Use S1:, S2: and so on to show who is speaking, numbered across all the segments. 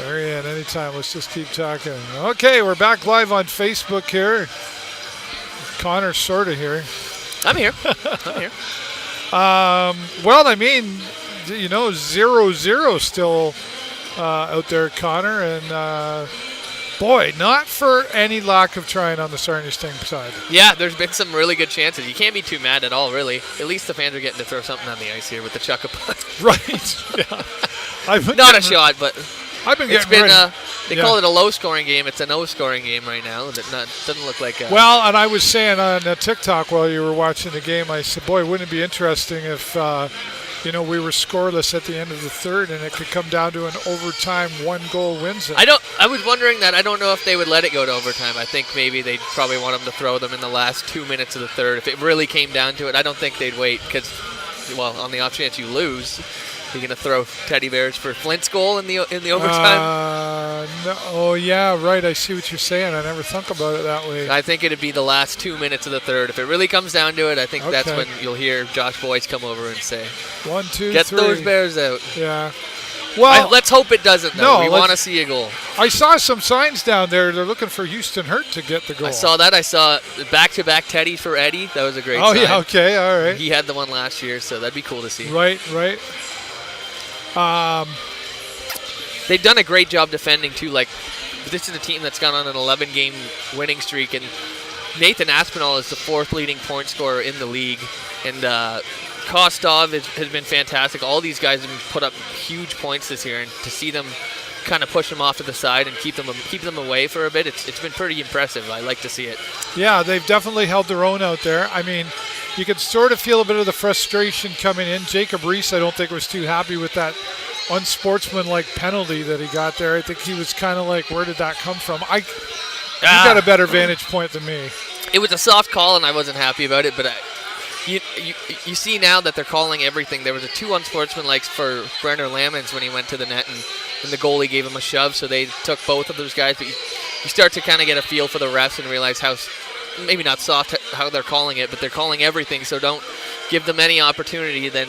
S1: Marianne, anytime. Let's just keep talking. Okay, we're back live on Facebook here. Connor's sort of here.
S2: I'm here. I'm here.
S1: Well, I mean, 0-0 still out there, Connor. And, boy, not for any lack of trying on the Sarnia Sting side.
S2: Yeah, there's been some really good chances. You can't be too mad at all, really. At least the fans are getting to throw something on the ice here with the chuck-a-puck.
S1: Right, yeah.
S2: Not a shot, but
S1: I've been
S2: it's
S1: getting
S2: been. They call it a low-scoring game. It's a no-scoring game right now. It doesn't look like.
S1: Well, and I was saying on TikTok while you were watching the game, I said, "Boy, wouldn't it be interesting if we were scoreless at the end of the third, and it could come down to an overtime one-goal wins it."
S2: I was wondering that. I don't know if they would let it go to overtime. I think maybe they'd probably want them to throw them in the last 2 minutes of the third. If it really came down to it, I don't think they'd wait because, well, on the off chance you lose. You're going to throw teddy bears for Flint's goal in the overtime?
S1: No, oh, yeah, right. I see what you're saying. I never thought about it that way.
S2: I think it would be the last 2 minutes of the third. If it really comes down to it, I think that's when you'll hear Josh Boyce come over and say,
S1: 1, 2,
S2: get
S1: 3.
S2: those bears out.
S1: Yeah. Well,
S2: let's hope it doesn't, though.
S1: No,
S2: we want to see a goal.
S1: I saw some signs down there. They're looking for Houston Hurt to get the goal.
S2: I saw that. I saw back-to-back teddies for Eddie. That was a great sign.
S1: Yeah, okay, all right.
S2: He had the one last year, so that'd be cool to see.
S1: Right.
S2: They've done a great job defending, too. Like, this is a team that's gone on an 11-game winning streak, and Nathan Aspinall is the fourth leading point scorer in the league, and Kostov has been fantastic. All these guys have put up huge points this year, and to see them kind of push them off to the side and keep them away for a bit, it's been pretty impressive. I like to see it. Yeah,
S1: they've definitely held their own out there. I mean, you could sort of feel a bit of the frustration coming in. Jacob Reese, I don't think, was too happy with that unsportsmanlike penalty that he got there. I think he was kind of like, where did that come from? You got a better vantage point than me.
S2: It was a soft call, and I wasn't happy about it, but you see now that they're calling everything. There was a 2 unsportsmanlike for Brenner Lamons when he went to the net, and the goalie gave him a shove, so they took both of those guys. But you start to kind of get a feel for the refs and realize how, maybe not soft how they're calling it, but they're calling everything, so don't give them any opportunity. Then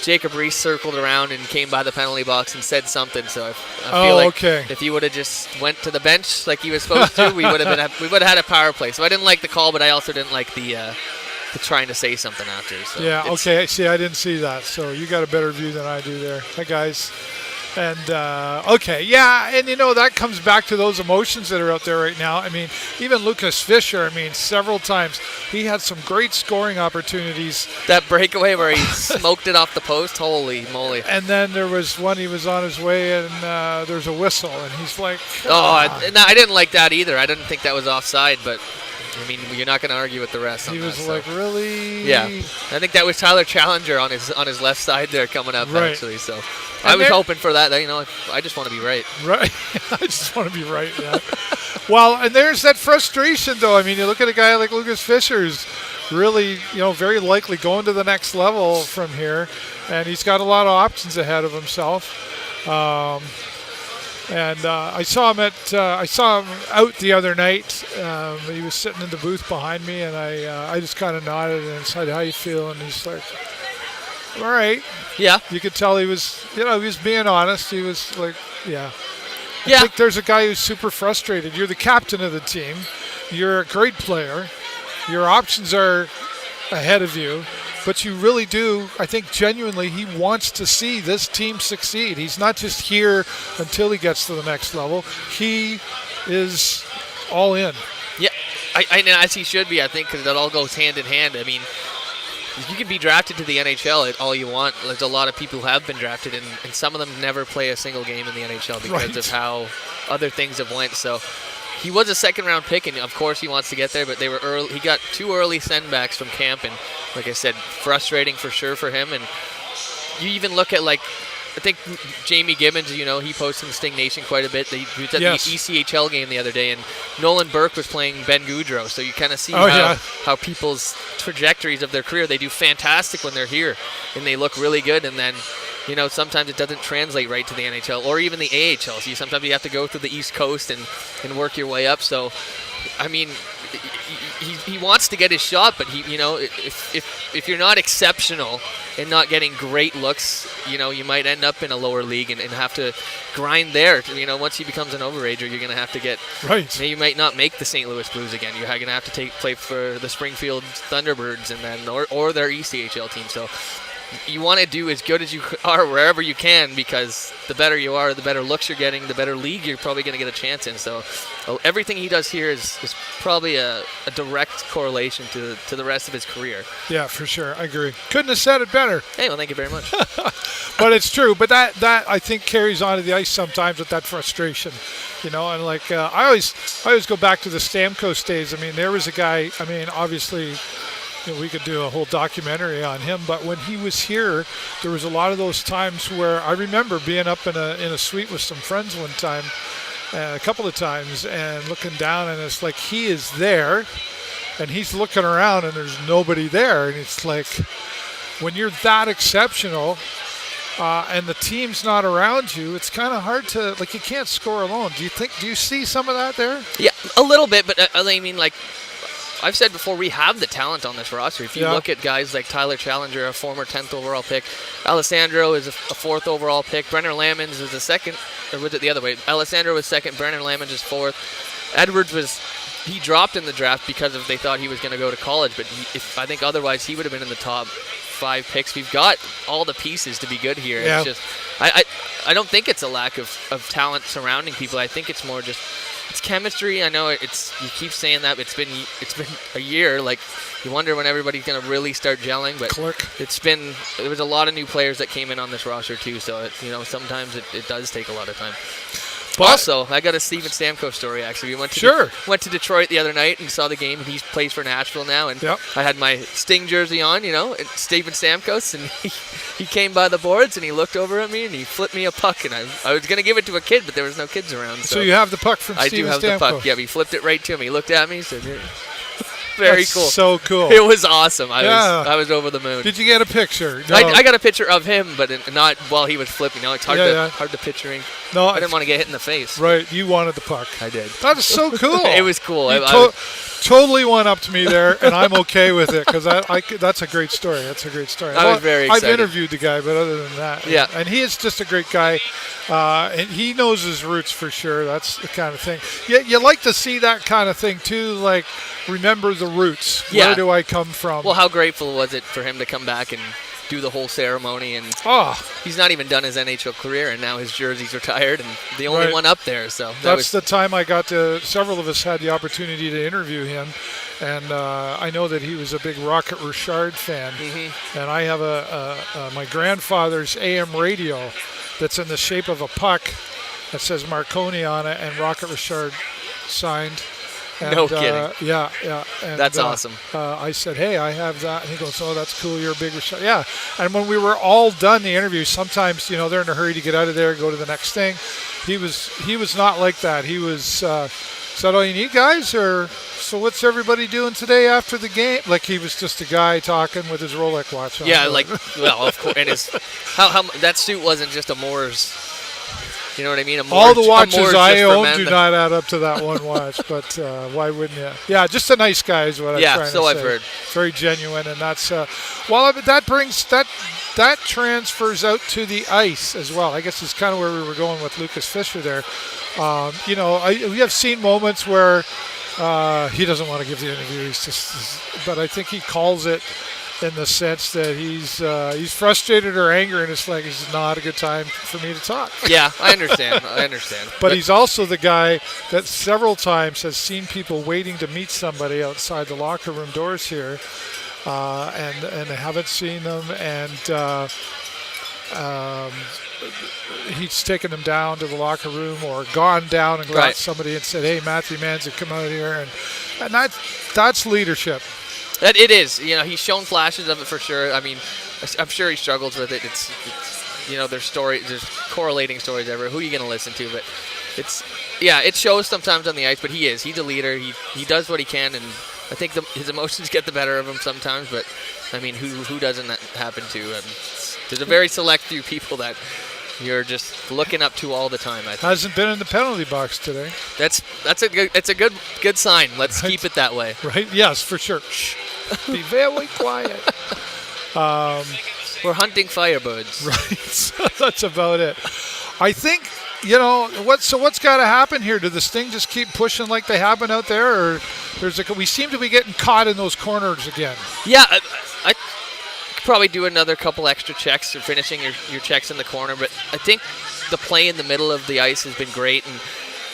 S2: Jacob Reese circled around and came by the penalty box and said something. So I feel like if he would have just went to the bench like he was supposed to, we would have had a power play. So I didn't like the call, but I also didn't like the trying to say something after. So
S1: yeah, okay. See, I didn't see that. So you got a better view than I do there. Hi, guys. And, and that comes back to those emotions that are out there right now. I mean, even Lucas Fisher, several times, he had some great scoring opportunities.
S2: That breakaway where he smoked it off the post, holy moly.
S1: And then there was one, he was on his way, and there's a whistle, and he's like,
S2: I didn't like that either. I didn't think that was offside, but you're not going to argue with the rest.
S1: He was like, really?
S2: Yeah, I think that was Tyler Challenger on his left side there coming up, actually, so... I was hoping for that. I just want to be right.
S1: Right. I just want to be right, yeah. Well, and there's that frustration, though. You look at a guy like Lucas Fisher who's really, very likely going to the next level from here, and he's got a lot of options ahead of himself. I saw him out the other night. He was sitting in the booth behind me, and I just kind of nodded and said, "How you feel?" And he's like, "All right."
S2: Yeah.
S1: You could tell he was being honest. He was like, I think there's a guy who's super frustrated. You're the captain of the team. You're a great player. Your options are ahead of you. But you really do, I think genuinely, he wants to see this team succeed. He's not just here until he gets to the next level. He is all in. Yeah,
S2: as he should be, I think, because that all goes hand in hand. You can be drafted to the NHL all you want. There's a lot of people who have been drafted, and some of them never play a single game in the NHL because of how other things have went. So he was a second-round pick, and of course he wants to get there, but they were early. He got 2 early sendbacks from camp, and like I said, frustrating for sure for him. And you even look at, I think Jamie Gibbons, he posts in the Sting Nation quite a bit. He was at the ECHL game the other day, and Nolan Burke was playing Ben Goudreau. So you kind of see how people's trajectories of their career, they do fantastic when they're here, and they look really good. And then, sometimes it doesn't translate right to the NHL or even the AHL. So sometimes you have to go through the East Coast and work your way up. So, he wants to get his shot, but if you're not exceptional and not getting great looks, you might end up in a lower league and have to grind there. Once he becomes an overager, you're going to have to get
S1: right.
S2: You might not make the St. Louis Blues again. You're going to have to play for the Springfield Thunderbirds and then or their ECHL team. So you want to do as good as you are wherever you can, because the better you are, the better looks you're getting, the better league you're probably going to get a chance in. So everything he does here is probably a direct correlation to the rest of his career.
S1: Yeah, for sure. I agree. Couldn't have said it better.
S2: Hey, well, thank you very much.
S1: But it's true. But that I think carries onto the ice sometimes with that frustration. And like I always go back to the Stamkos days. I mean, there was a guy, obviously, we could do a whole documentary on him, but when he was here, there was a lot of those times where I remember being up in a suite with some friends one time, a couple of times, and looking down, and it's like he is there, and he's looking around, and there's nobody there, and it's like when you're that exceptional, and the team's not around you, it's kind of hard to, like, you can't score alone. Do you see some of that there?
S2: Yeah, a little bit, but like I've said before, we have the talent on this roster. If you look at guys like Tyler Challenger, a former 10th overall pick, Alessandro is a 4th overall pick, Brenner Lamons is a second, or was it the other way? Alessandro was second, Brenner Lamons is 4th. Edwards he dropped in the draft because they thought he was going to go to college, but I think otherwise he would have been in the top 5 picks. We've got all the pieces to be good here.
S1: Yeah.
S2: It's just, I don't think it's a lack of talent surrounding people. I think it's more just, it's chemistry. I know you keep saying that, but it's been a year. Like, you wonder when everybody's going to really start gelling, but there was a lot of new players that came in on this roster too, so sometimes it does take a lot of time. But also, I got a Steven Stamkos story, actually. We went to Detroit the other night and saw the game, and he plays for Nashville now. And I had my Sting jersey on, and Steven Stamkos, and he came by the boards, and he looked over at me, and he flipped me a puck. And I was going to give it to a kid, but there was no kids around.
S1: So you have the puck from Steven Stamkos? I do have the puck.
S2: Yeah, he flipped it right to me. He looked at me, he said, very cool.
S1: So cool.
S2: It was awesome. I was over the moon.
S1: Did you get a picture? No.
S2: I got a picture of him, but not while he was flipping. It's hard to picturing.
S1: No,
S2: I didn't want to get hit in the face.
S1: Right. You wanted the puck.
S2: I did.
S1: That is so cool.
S2: It was cool.
S1: Totally went up to me there, and I'm okay with it because that's a great story. That's a great story.
S2: I was very excited.
S1: I've interviewed the guy, but other than that, and he is just a great guy, and he knows his roots for sure. That's the kind of thing. You like to see that kind of thing too, like remember the roots.
S2: Yeah.
S1: Where do I come from?
S2: Well, how grateful was it for him to come back and do the whole ceremony, and he's not even done his NHL career, and now his jersey's retired, and the only one up there. So
S1: that's the time I got to. Several of us had the opportunity to interview him, and I know that he was a big Rocket Richard fan. Mm-hmm. And I have my grandfather's AM radio that's in the shape of a puck that says Marconi on it, and Rocket Richard signed. And,
S2: no kidding.
S1: Yeah. And,
S2: that's awesome.
S1: I said, hey, I have that. And he goes, oh, that's cool. You're a big Richard. Yeah. And when we were all done the interview, sometimes, they're in a hurry to get out of there, go to the next thing. He was not like that. He was, said, all you need, guys? Or so what's everybody doing today after the game? Like, he was just a guy talking with his Rolex watch on.
S2: Yeah, of course. And how that suit wasn't just a Moore's. You know what I mean?
S1: All the watches I own do not add up to that one watch, but why wouldn't you? Yeah, just a nice guy is what I'm trying to say.
S2: Yeah, so I've heard.
S1: Very genuine, and that's that transfers out to the ice as well. I guess it's kind of where we were going with Lucas Fisher there. We have seen moments where he doesn't want to give the interview. But I think he calls it in the sense that he's frustrated or angry, and it's like, it's not a good time for me to talk.
S2: Yeah, I understand.
S1: But he's also the guy that several times has seen people waiting to meet somebody outside the locker room doors here, and they haven't seen them, and he's taken them down to the locker room or gone down and got somebody and said, hey, Matthew Manzik, come out here, and that's leadership.
S2: That it is. He's shown flashes of it for sure. I mean, I'm sure he struggles with it. It's there's correlating stories everywhere. Who are you going to listen to? But it shows sometimes on the ice, but he's a leader. He does what he can, and I think his emotions get the better of him sometimes, but I mean, who doesn't that happen to? There's a very select few people that you're just looking up to all the time. I think.
S1: Hasn't been in the penalty box today.
S2: That's a good sign. Let's keep it that way.
S1: Right? Yes, for sure. Shh. Be very quiet.
S2: We're hunting firebirds.
S1: Right. That's about it. I think, what's got to happen here? Do the Sting just keep pushing like they have been out there, or we seem to be getting caught in those corners again?
S2: Yeah, I could probably do another couple extra checks or finishing your checks in the corner, but I think the play in the middle of the ice has been great. And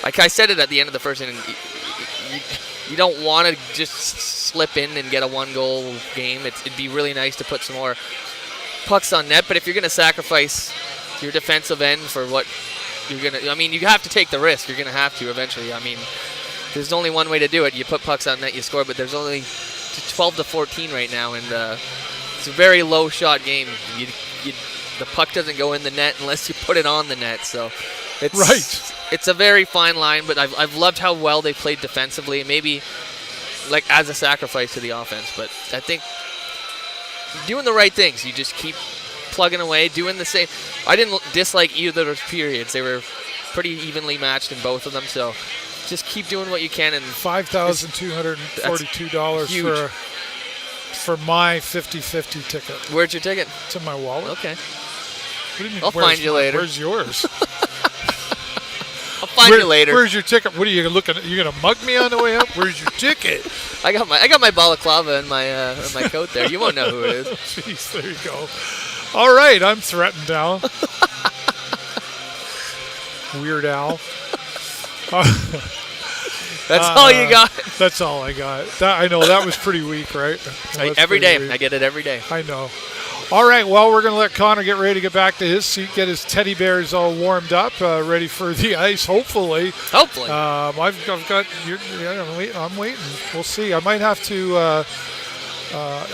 S2: like I said it at the end of the first inning, you don't want to just slip in and get a one-goal game. It'd be really nice to put some more pucks on net, but if you're going to sacrifice your defensive end for what you're going to, you have to take the risk. You're going to have to eventually. There's only one way to do it. You put pucks on net, you score, but there's only 12-14 right now, and it's a very low shot game. The puck doesn't go in the net unless you put it on the net, so it's a very fine line, but I've loved how well they played defensively, maybe like as a sacrifice to the offense, but I think doing the right things. You just keep plugging away, doing the same. I didn't dislike either of those periods. They were pretty evenly matched in both of them, so just keep doing what you can. And
S1: $5,242 for my 50-50 ticket.
S2: Where's your ticket?
S1: It's in my wallet.
S2: Okay.
S1: What do you mean,
S2: I'll find you later.
S1: Where's yours?
S2: I'll find you later.
S1: Where's your ticket? What are you looking at? You gonna mug me on the way up? Where's your ticket?
S2: I got my balaclava in my coat there. You won't know who it is.
S1: Jeez, there you go. All right, I'm threatened now. Weird Al.
S2: That's all you got.
S1: That's all I got. I know that was pretty weak, right?
S2: Every day. Weak. I get it every day.
S1: I know. All right, well, we're going to let Connor get ready to get back to his seat, get his teddy bears all warmed up, ready for the ice, hopefully.
S2: Hopefully.
S1: I'm waiting. We'll see. I might have to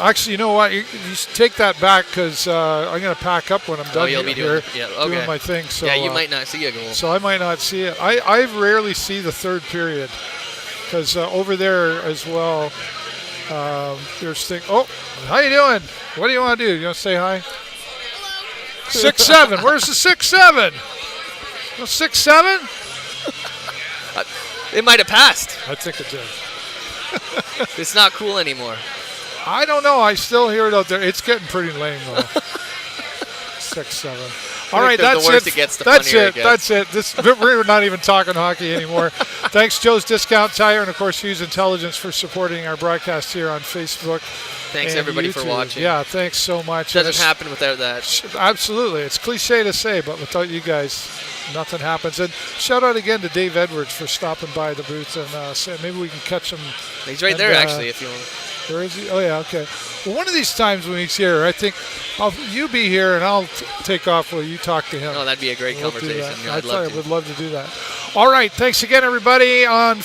S1: actually, you know what? You take that back because I'm going to pack up when I'm done doing my thing. So,
S2: you might not see a goal.
S1: So I might not see it. I rarely see the third period because over there as well, there's thing. Oh, how you doing? What do you want to do? You want to say hi? 6'7". Where's the 6'7"? 6'7"?
S2: It might have passed.
S1: I think it did.
S2: It's not cool anymore.
S1: I don't know. I still hear it out there. It's getting pretty lame, though. 6'7". All right, that's it. That's it. We're not even talking hockey anymore. Thanks, Joe's Discount Tire, and, of course, Hughes Intelligence for supporting our broadcast here on Facebook.
S2: Thanks, everybody,
S1: YouTube.
S2: For watching.
S1: Yeah, thanks so much.
S2: Doesn't happen without that.
S1: Absolutely. It's cliche to say, but without you guys, nothing happens. And shout out again to Dave Edwards for stopping by the booth and maybe we can catch him.
S2: He's right there, actually, if you want.
S1: Where is he? Oh, yeah, okay. Well, one of these times when he's here, I think you be here and I'll take off while you talk to him.
S2: Oh, that'd be a great conversation.
S1: I would love to do that. All right. Thanks again, everybody, on